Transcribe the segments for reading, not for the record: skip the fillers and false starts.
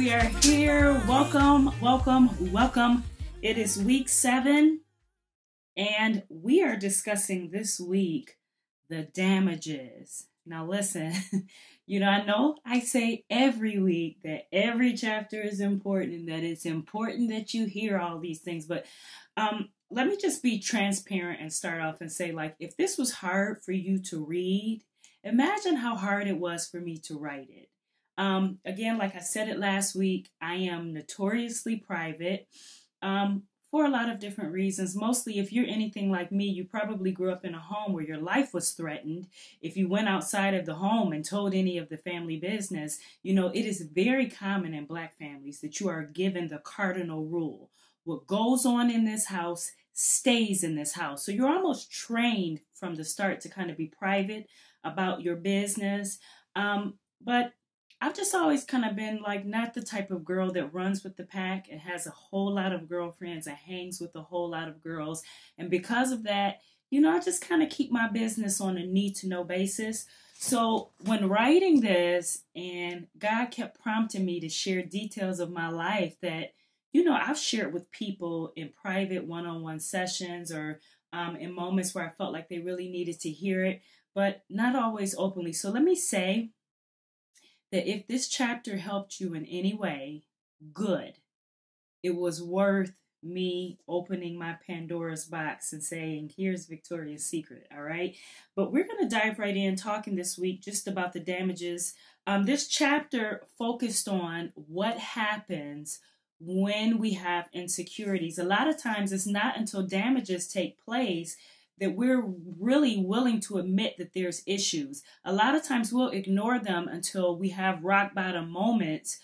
we are here. Welcome, welcome, welcome. It is week 7, and we are discussing this week the damages. Now, listen, I know I say every week that every chapter is important and that it's important that you hear all these things, but let me just be transparent and start off and say, if this was hard for you to read, imagine how hard it was for me to write it. Again, like I said it last week, I am notoriously private for a lot of different reasons. Mostly, if you're anything like me, you probably grew up in a home where your life was threatened. If you went outside of the home and told any of the family business, it is very common in Black families that you are given the cardinal rule. What goes on in this house stays in this house. So you're almost trained from the start to kind of be private about your business. But I've just always kind of been not the type of girl that runs with the pack and has a whole lot of girlfriends and hangs with a whole lot of girls. And because of that, I just kind of keep my business on a need to know basis. So when writing this, and God kept prompting me to share details of my life that, I've shared with people in private one-on-one sessions or in moments where I felt like they really needed to hear it, but not always openly. So let me say that if this chapter helped you in any way, good. It was worth me opening my Pandora's box and saying, here's Victoria's Secret, all right? But we're going to dive right in talking this week just about the damages. This chapter focused on what happens when we have insecurities. A lot of times it's not until damages take place that we're really willing to admit that there's issues. A lot of times we'll ignore them until we have rock bottom moments,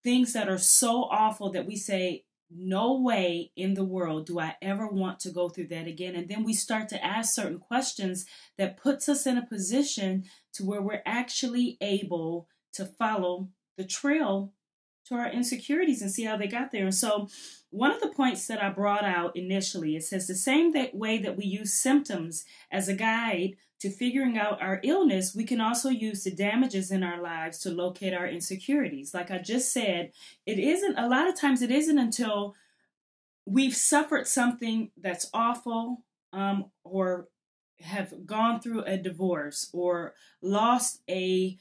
things that are so awful that we say, no way in the world do I ever want to go through that again. And then we start to ask certain questions that puts us in a position to where we're actually able to follow the trail to our insecurities and see how they got there. And so one of the points that I brought out initially, it says the same way that we use symptoms as a guide to figuring out our illness, we can also use the damages in our lives to locate our insecurities. Like I just said, a lot of times it isn't until we've suffered something that's awful, or have gone through a divorce or lost a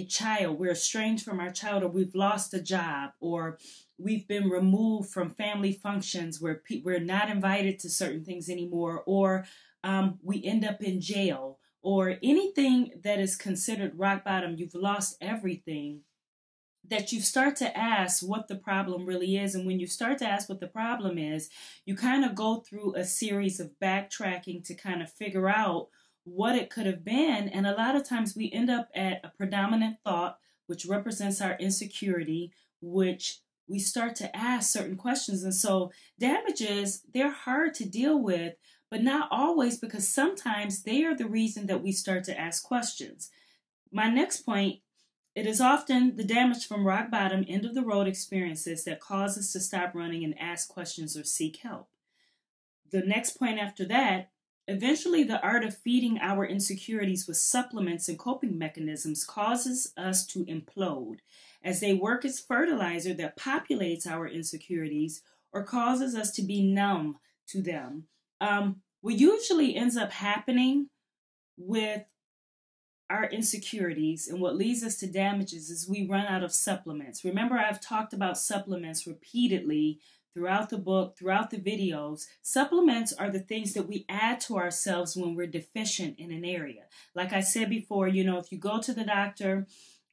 child, we're estranged from our child, or we've lost a job, or we've been removed from family functions where we're not invited to certain things anymore, or we end up in jail, or anything that is considered rock bottom, you've lost everything, that you start to ask what the problem really is. And when you start to ask what the problem is, you kind of go through a series of backtracking to kind of figure out what it could have been. And a lot of times we end up at a predominant thought, which represents our insecurity, which we start to ask certain questions. And so damages, they're hard to deal with, but not always, because sometimes they are the reason that we start to ask questions. My next point, it is often the damage from rock bottom, end of the road experiences that cause us to stop running and ask questions or seek help. The next point after that, eventually, the art of feeding our insecurities with supplements and coping mechanisms causes us to implode, as they work as fertilizer that populates our insecurities or causes us to be numb to them. What usually ends up happening with our insecurities and what leads us to damages is we run out of supplements. Remember, I've talked about supplements repeatedly throughout the book, throughout the videos. Supplements are the things that we add to ourselves when we're deficient in an area. Like I said before, if you go to the doctor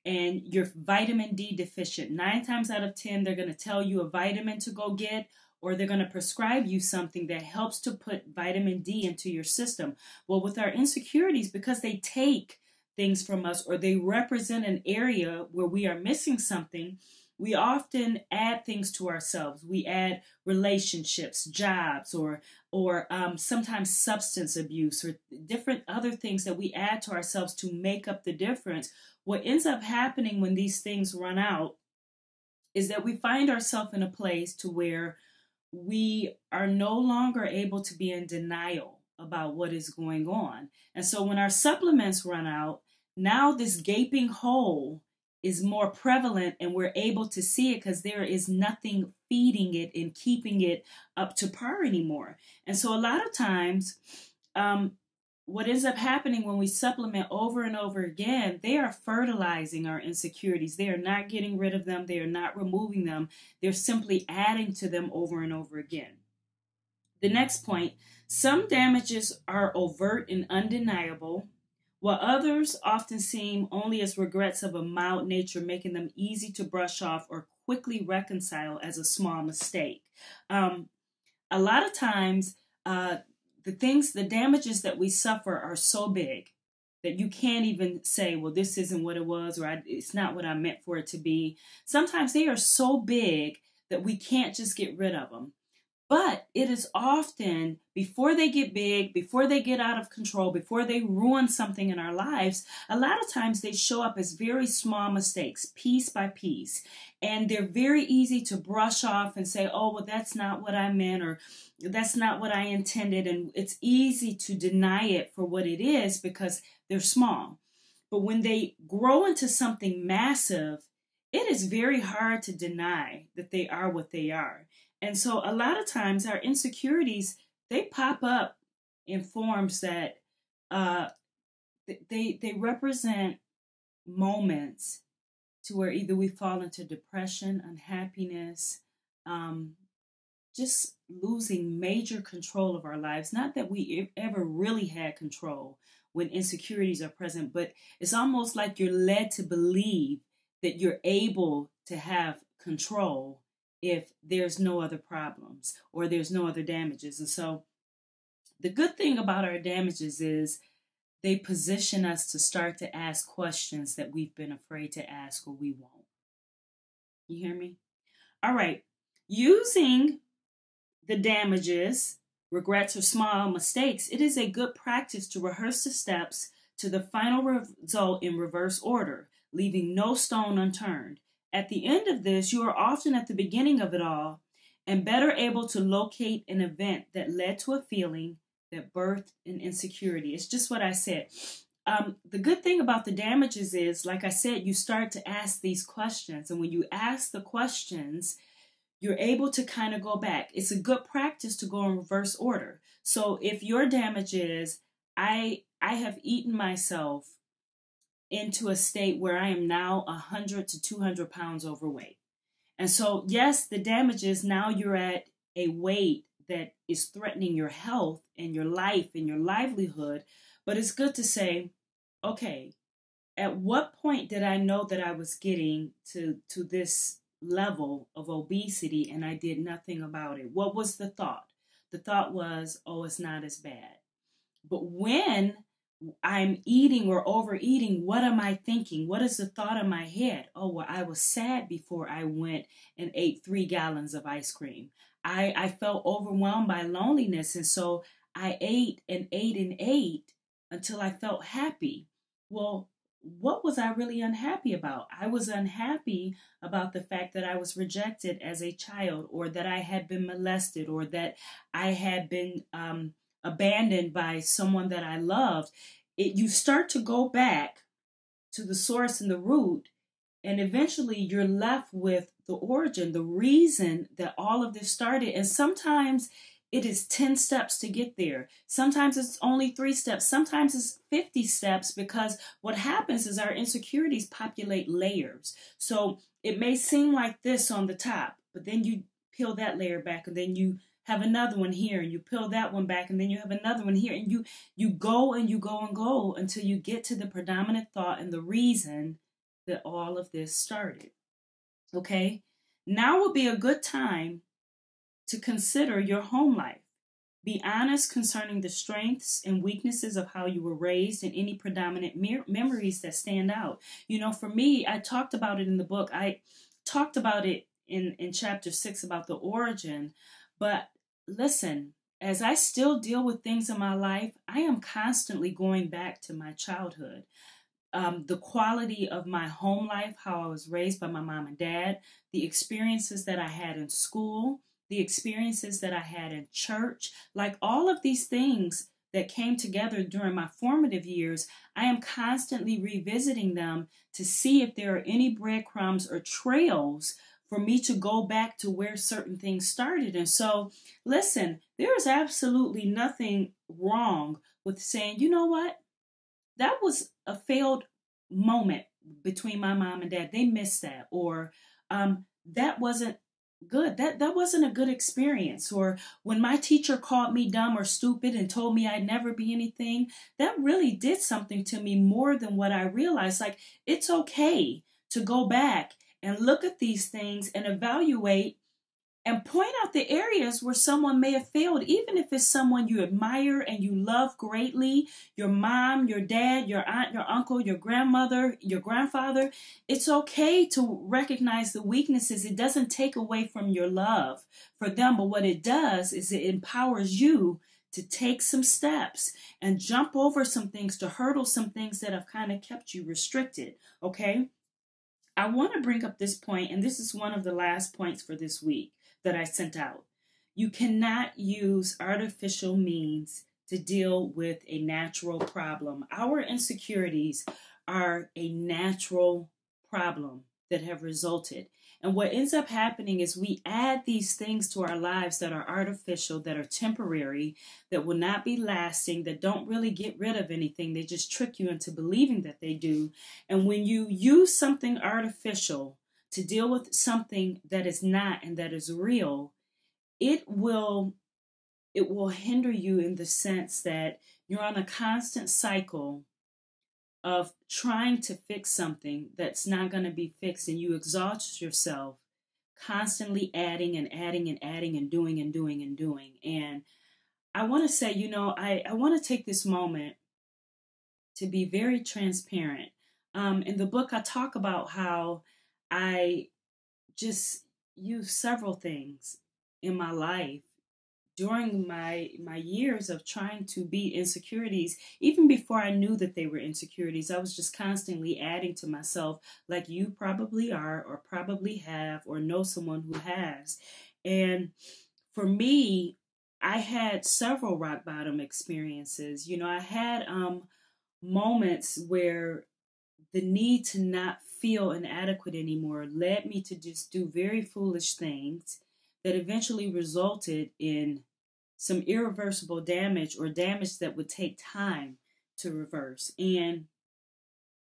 and you're vitamin D deficient, 9 times out of 10, they're going to tell you a vitamin to go get, or they're going to prescribe you something that helps to put vitamin D into your system. Well, with our insecurities, because they take things from us or they represent an area where we are missing something, we often add things to ourselves. We add relationships, jobs, or sometimes substance abuse, or different other things that we add to ourselves to make up the difference. What ends up happening when these things run out is that we find ourselves in a place to where we are no longer able to be in denial about what is going on. And so when our supplements run out, now this gaping hole is more prevalent, and we're able to see it because there is nothing feeding it and keeping it up to par anymore. And so a lot of times, what ends up happening when we supplement over and over again, they are fertilizing our insecurities. They are not getting rid of them. They are not removing them. They're simply adding to them over and over again. The next point, some damages are overt and undeniable, while others often seem only as regrets of a mild nature, making them easy to brush off or quickly reconcile as a small mistake. A lot of times, the damages that we suffer are so big that you can't even say, well, this isn't what it was, or it's not what I meant for it to be. Sometimes they are so big that we can't just get rid of them. But it is often before they get big, before they get out of control, before they ruin something in our lives, a lot of times they show up as very small mistakes, piece by piece. And they're very easy to brush off and say, oh, well, that's not what I meant, or that's not what I intended. And it's easy to deny it for what it is because they're small. But when they grow into something massive, it is very hard to deny that they are what they are. And so a lot of times our insecurities, they pop up in forms that they represent moments to where either we fall into depression, unhappiness, just losing major control of our lives. Not that we ever really had control when insecurities are present, but it's almost like you're led to believe that you're able to have control if there's no other problems or there's no other damages. And so the good thing about our damages is they position us to start to ask questions that we've been afraid to ask or we won't. You hear me? All right. Using the damages, regrets, or small mistakes, it is a good practice to rehearse the steps to the final result in reverse order, leaving no stone unturned. At the end of this, you are often at the beginning of it all and better able to locate an event that led to a feeling that birthed an insecurity. It's just what I said. The good thing about the damages is, like I said, you start to ask these questions. And when you ask the questions, you're able to kind of go back. It's a good practice to go in reverse order. So if your damage is, I have eaten myself into a state where I am now 100 to 200 pounds overweight. And so, yes, the damage is now you're at a weight that is threatening your health and your life and your livelihood. But it's good to say, okay, at what point did I know that I was getting to this level of obesity and I did nothing about it? What was the thought? The thought was, oh, it's not as bad. But when I'm eating or overeating, what am I thinking? What is the thought in my head? Oh, well, I was sad before I went and ate 3 gallons of ice cream. I felt overwhelmed by loneliness. And so I ate and ate and ate until I felt happy. Well, what was I really unhappy about? I was unhappy about the fact that I was rejected as a child, or that I had been molested, or that I had been abandoned by someone that I loved. You start to go back to the source and the root, and eventually you're left with the origin, the reason that all of this started. And sometimes it is 10 steps to get there. Sometimes it's only 3 steps. Sometimes it's 50 steps, because what happens is our insecurities populate layers. So it may seem like this on the top, but then you peel that layer back, and then you have another one here, and you peel that one back, and then you have another one here, and you go and you go and go until you get to the predominant thought and the reason that all of this started. Okay? Now would be a good time to consider your home life. Be honest concerning the strengths and weaknesses of how you were raised and any predominant memories that stand out. You know, for me, I talked about it in the book. I talked about it in chapter 6 about the origin. But listen, as I still deal with things in my life, I am constantly going back to my childhood. The quality of my home life, how I was raised by my mom and dad, the experiences that I had in school, the experiences that I had in church, like all of these things that came together during my formative years, I am constantly revisiting them to see if there are any breadcrumbs or trails for me to go back to where certain things started. And so, listen, there is absolutely nothing wrong with saying, you know what? That was a failed moment between my mom and dad. They missed that. Or that wasn't good. That wasn't a good experience. Or when my teacher called me dumb or stupid and told me I'd never be anything, that really did something to me more than what I realized. Like, it's okay to go back and look at these things and evaluate and point out the areas where someone may have failed, even if it's someone you admire and you love greatly, your mom, your dad, your aunt, your uncle, your grandmother, your grandfather. It's okay to recognize the weaknesses. It doesn't take away from your love for them, but what it does is it empowers you to take some steps and jump over some things, to hurdle some things that have kind of kept you restricted, okay? I want to bring up this point, and this is one of the last points for this week that I sent out. You cannot use artificial means to deal with a natural problem. Our insecurities are a natural problem that have resulted. And what ends up happening is we add these things to our lives that are artificial, that are temporary, that will not be lasting, that don't really get rid of anything. They just trick you into believing that they do. And when you use something artificial to deal with something that is not and that is real, it will hinder you in the sense that you're on a constant cycle of trying to fix something that's not going to be fixed, and you exhaust yourself constantly adding and adding and adding and doing and doing and doing. And I want to say, I want to take this moment to be very transparent. In the book, I talk about how I just use several things in my life during my years of trying to beat insecurities. Even before I knew that they were insecurities, I was just constantly adding to myself, like you probably are, or probably have, or know someone who has. And for me, I had several rock bottom experiences. I had moments where the need to not feel inadequate anymore led me to just do very foolish things that eventually resulted in some irreversible damage, or damage that would take time to reverse. And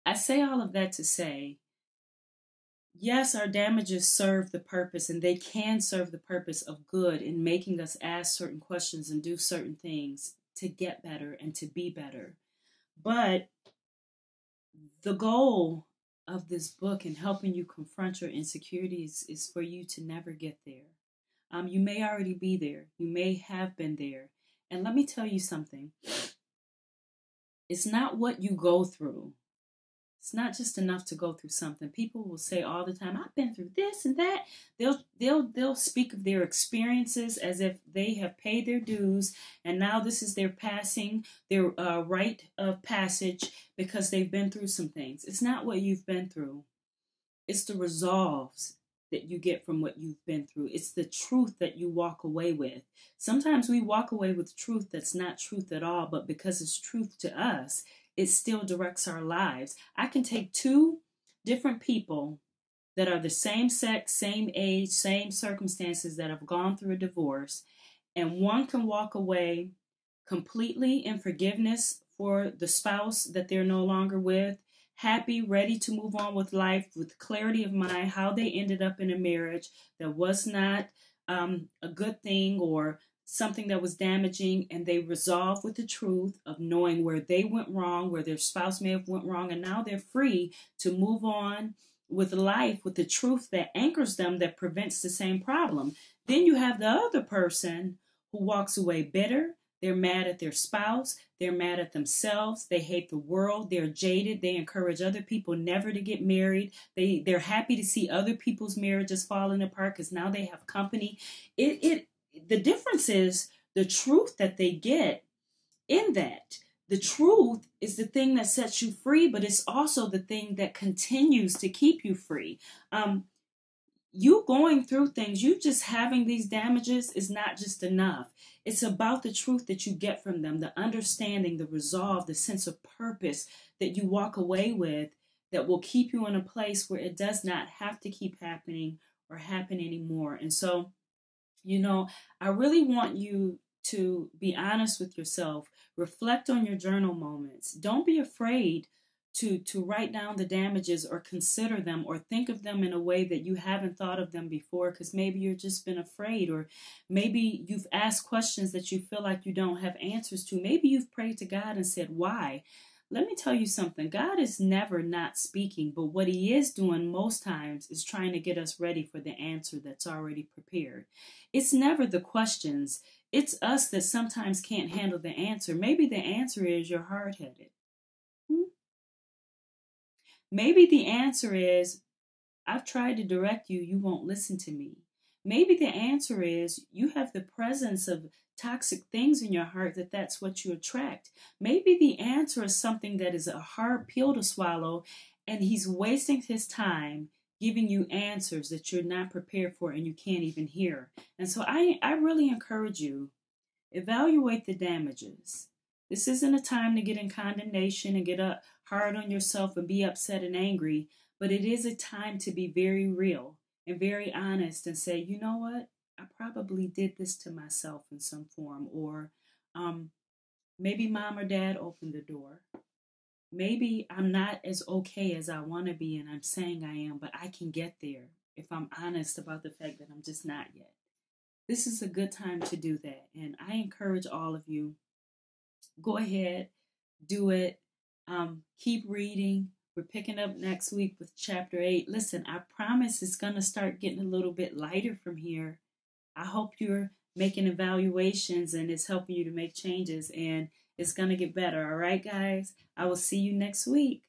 I say all of that to say, yes, our damages serve the purpose, and they can serve the purpose of good in making us ask certain questions and do certain things to get better and to be better. But the goal of this book and helping you confront your insecurities is for you to never get there. You may already be there. You may have been there. And let me tell you something. It's not what you go through. It's not just enough to go through something. People will say all the time, I've been through this and that. They'll speak of their experiences as if they have paid their dues, and now this is their rite of passage because they've been through some things. It's not what you've been through. It's the resolves that you get from what you've been through. It's the truth that you walk away with. Sometimes we walk away with truth that's not truth at all, but because it's truth to us, it still directs our lives. I can take two different people that are the same sex, same age, same circumstances, that have gone through a divorce, and one can walk away completely in forgiveness for the spouse that they're no longer with, happy, ready to move on with life with clarity of mind, how they ended up in a marriage that was not a good thing or something that was damaging, and they resolve with the truth of knowing where they went wrong, where their spouse may have went wrong, and now they're free to move on with life with the truth that anchors them, that prevents the same problem. Then you have the other person who walks away bitter. They're mad at their spouse. They're mad at themselves. They hate the world. They're jaded. They encourage other people never to get married. They're happy to see other people's marriages falling apart because now they have company. The difference is the truth that they get in that. The truth is the thing that sets you free, but it's also the thing that continues to keep you free. you going through things, you just having these damages is not just enough. It's about the truth that you get from them, the understanding, the resolve, the sense of purpose that you walk away with that will keep you in a place where it does not have to keep happening or happen anymore. And so, I really want you to be honest with yourself, reflect on your journal moments. Don't be afraid to write down the damages or consider them or think of them in a way that you haven't thought of them before, because maybe you've just been afraid, or maybe you've asked questions that you feel like you don't have answers to. Maybe you've prayed to God and said, why? Let me tell you something. God is never not speaking, but what he is doing most times is trying to get us ready for the answer that's already prepared. It's never the questions. It's us that sometimes can't handle the answer. Maybe the answer is you're hard-headed. Maybe the answer is, I've tried to direct you, you won't listen to me. Maybe the answer is, you have the presence of toxic things in your heart that's what you attract. Maybe the answer is something that is a hard pill to swallow, and he's wasting his time giving you answers that you're not prepared for and you can't even hear. And so I really encourage you, evaluate the damages. This isn't a time to get in condemnation and get up hard on yourself and be upset and angry, but it is a time to be very real and very honest and say, you know what? I probably did this to myself in some form, or maybe mom or dad opened the door. Maybe I'm not as okay as I want to be and I'm saying I am, but I can get there if I'm honest about the fact that I'm just not yet. This is a good time to do that. And I encourage all of you, go ahead, do it. Keep reading. We're picking up next week with chapter 8. Listen, I promise it's going to start getting a little bit lighter from here. I hope you're making evaluations and it's helping you to make changes, and it's going to get better. All right, guys? I will see you next week.